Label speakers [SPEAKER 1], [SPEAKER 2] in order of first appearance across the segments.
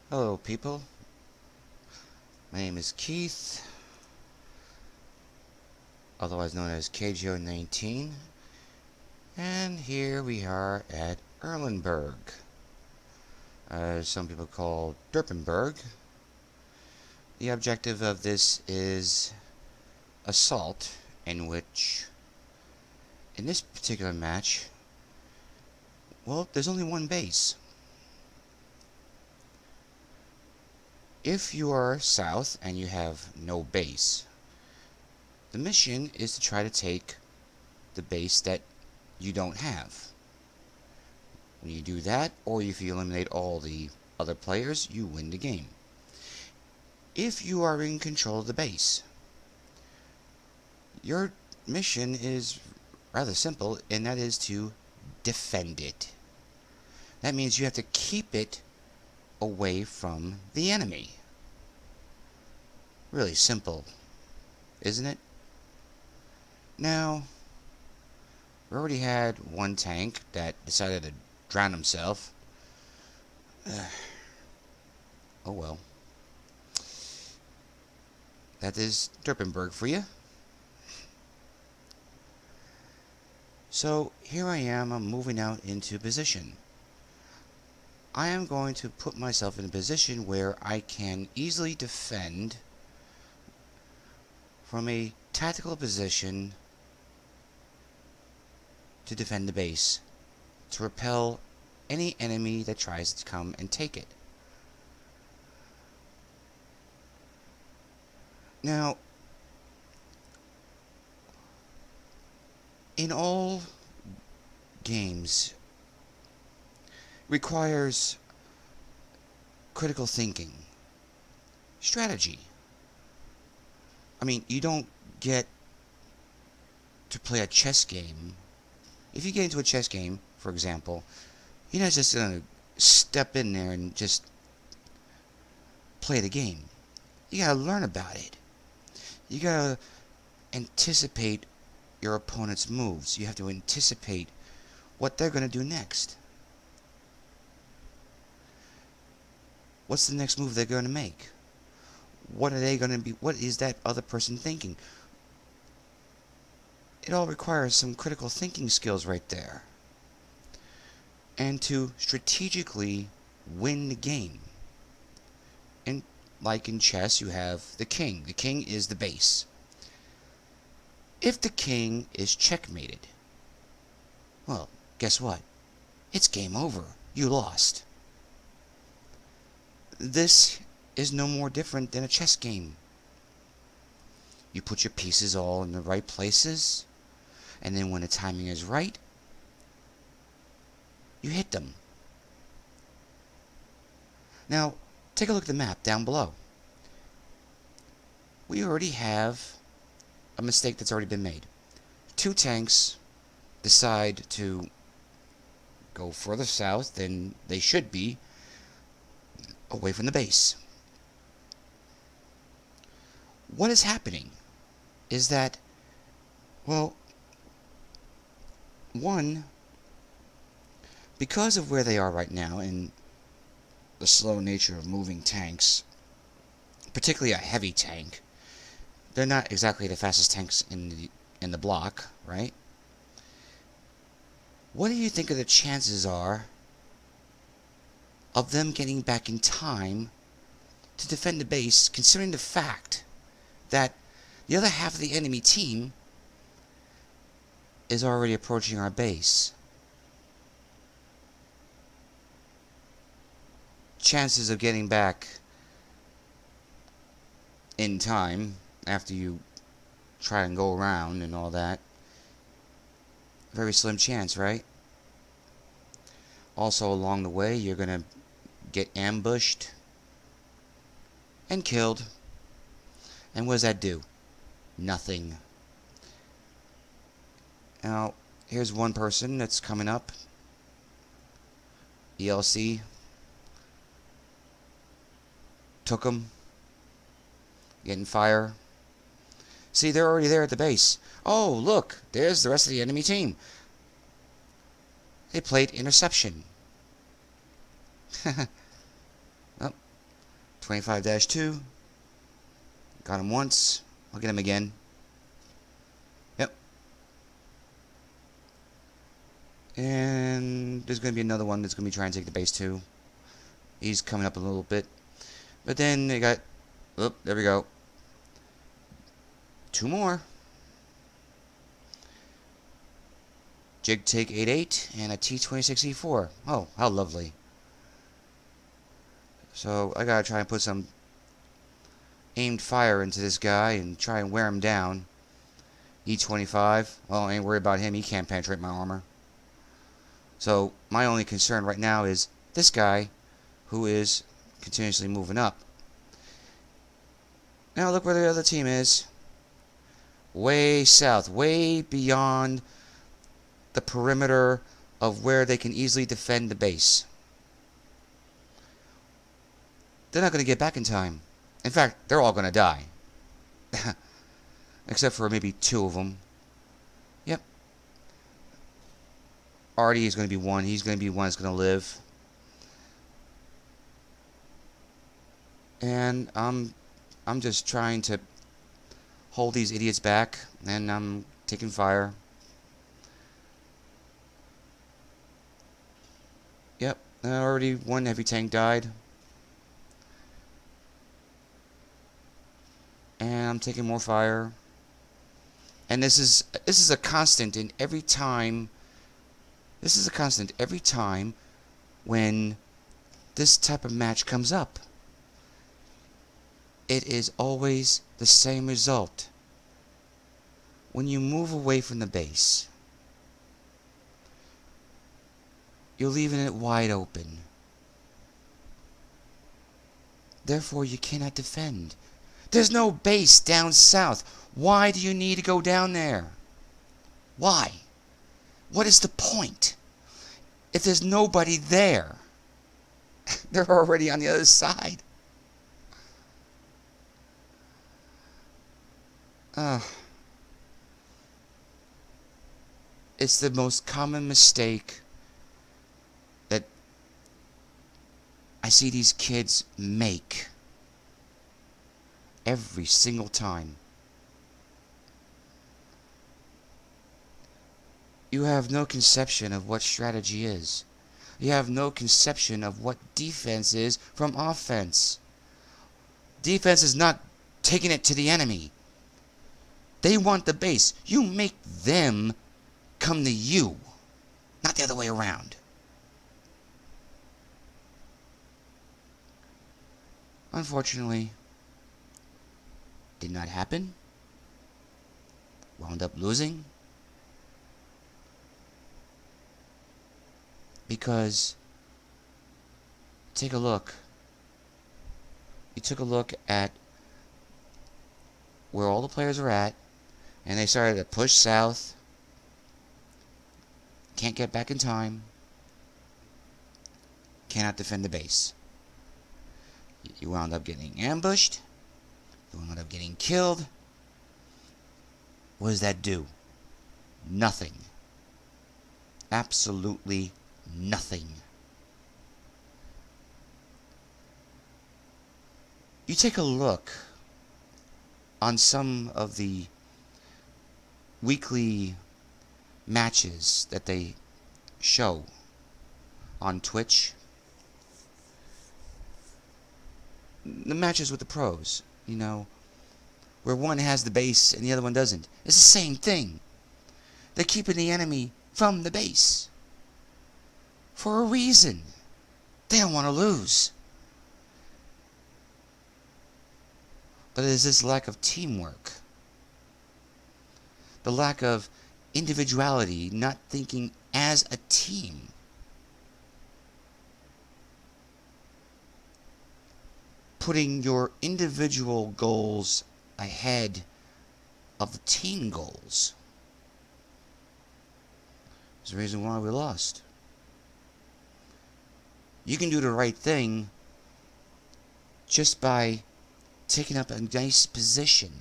[SPEAKER 1] Hello, people. My name is Keith, otherwise known as KGO19, and here we are at Erlenberg, as some people call Derpenberg. The objective of this is assault, in which, in this particular match, well, there's only one base. If you are south and you have no base, the mission is to try to take the base that you don't have. When you do that, or if you eliminate all the other players, you win the game. If you are in control of the base, your mission is rather simple, and that is to defend it. That means you have to keep it away from the enemy. Really simple, isn't it? Now, we already had one tank that decided to drown himself. Oh well. That is Derpenberg for you. So here I am, I'm moving out into position. I am going to put myself in a position where I can easily defend from a tactical position to defend the base, to repel any enemy that tries to come and take it. Now, in all games, requires critical thinking, strategy. I mean, you don't get to play a chess game. If you get into a chess game, for example, you're not just going to step in there and just play the game. You got to learn about it. You got to anticipate your opponent's moves. You have to anticipate what they're going to do next. What's the next move they're going to make? What are they going to be? What is that other person thinking? It all requires some critical thinking skills right there. And to strategically win the game. And like in chess, you have the king. The king is the base. If the king is checkmated, well, guess what? It's game over. You lost. This is no more different than a chess game. You put your pieces all in the right places, and then when the timing is right, you hit them. Now, take a look at the map down below. We already have a mistake that's already been made. Two tanks decide to go further south than they should be, away from the base. What is happening is that, well, one, because of where they are right now and the slow nature of moving tanks, particularly a heavy tank, they're not exactly the fastest tanks in the block, right? What do you think of the chances are of them getting back in time to defend the base, considering the fact that the other half of the enemy team is already approaching our base? Chances of getting back in time after you try and go around and all that, very slim chance, right? Also, along the way, you're gonna get ambushed and killed. And what does that do? Nothing. Now, here's one person that's coming up. ELC. Took him. Getting fire. See, they're already there at the base. Oh, look, there's the rest of the enemy team. They played interception. Oh, 25-2. Got him once. I'll get him again. Yep. And there's going to be another one that's going to be trying to take the base too. He's coming up a little bit. But then they got... Oh, there we go. 2 more. Jig take 8-8 and a T26E4. Oh, how lovely. So I gotta try and put some aimed fire into this guy and try and wear him down. E25. Well, I ain't worried about him. He can't penetrate my armor. So my only concern right now is this guy, who is continuously moving up. Now look where the other team is. Way south, way beyond the perimeter of where they can easily defend the base. They're not going to get back in time. In fact, they're all going to die. Except for maybe 2 of them. Yep. Artie is going to be one. He's going to be one that's going to live. And I'm just trying to hold these idiots back. And I'm taking fire. Yep. Already one heavy tank died. And I'm taking more fire. And this is a constant in every time. This is a constant every time when this type of match comes up. It is always the same result. When you move away from the base, you're leaving it wide open. Therefore, you cannot defend. There's no base down south. Why do you need to go down there? Why? What is the point? If there's nobody there, they're already on the other side. It's the most common mistake that I see these kids make every single time. You have no conception of what strategy is. You have no conception of what defense is from offense. Defense is not taking it to the enemy. They want the base. You make them come to you, not the other way around. Unfortunately, did not happen. Wound up losing. Because, take a look. You took a look at where all the players are at, and they started to push south. Can't get back in time. Cannot defend the base. You wound up getting ambushed. You wound up getting killed. What does that do? Nothing. Absolutely nothing. You take a look on some of the weekly matches that they show on Twitch. The matches with the pros, you know, where one has the base and the other one doesn't. It's the same thing. They're keeping the enemy from the base for a reason. They don't want to lose. But it is this lack of teamwork, the lack of individuality, not thinking as a team. Putting your individual goals ahead of the team goals is the reason why we lost. You can do the right thing just by taking up a nice position.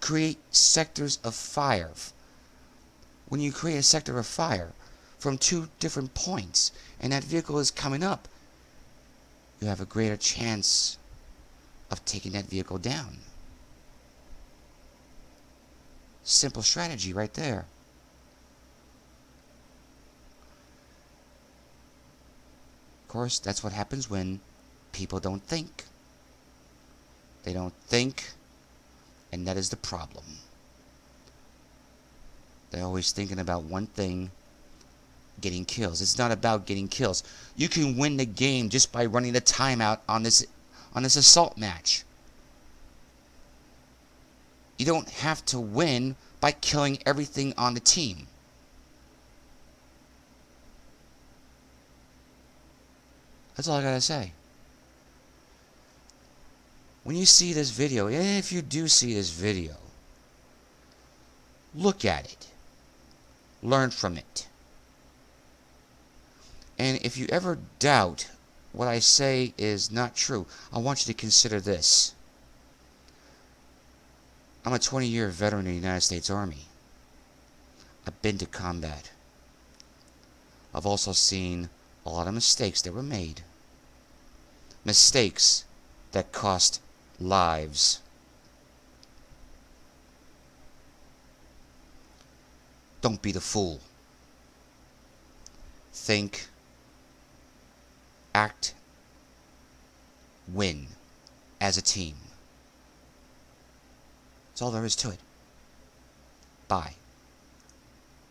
[SPEAKER 1] Create sectors of fire. When you create a sector of fire from 2 different points and that vehicle is coming up, you have a greater chance of taking that vehicle down. Simple strategy right there. Of course, that's what happens when people don't think. They don't think, and that is the problem. They're always thinking about one thing, getting kills. It's not about getting kills. You can win the game just by running the timeout on this assault match. You don't have to win by killing everything on the team. That's all I gotta say. When you see this video, if you do see this video, look at it. Learn from it. And if you ever doubt what I say is not true, I want you to consider this. I'm a 20-year veteran of the United States Army. I've been to combat. I've also seen a lot of mistakes that were made. Mistakes that cost lives. Don't be the fool. Think, act, win as a team. That's all there is to it. Bye.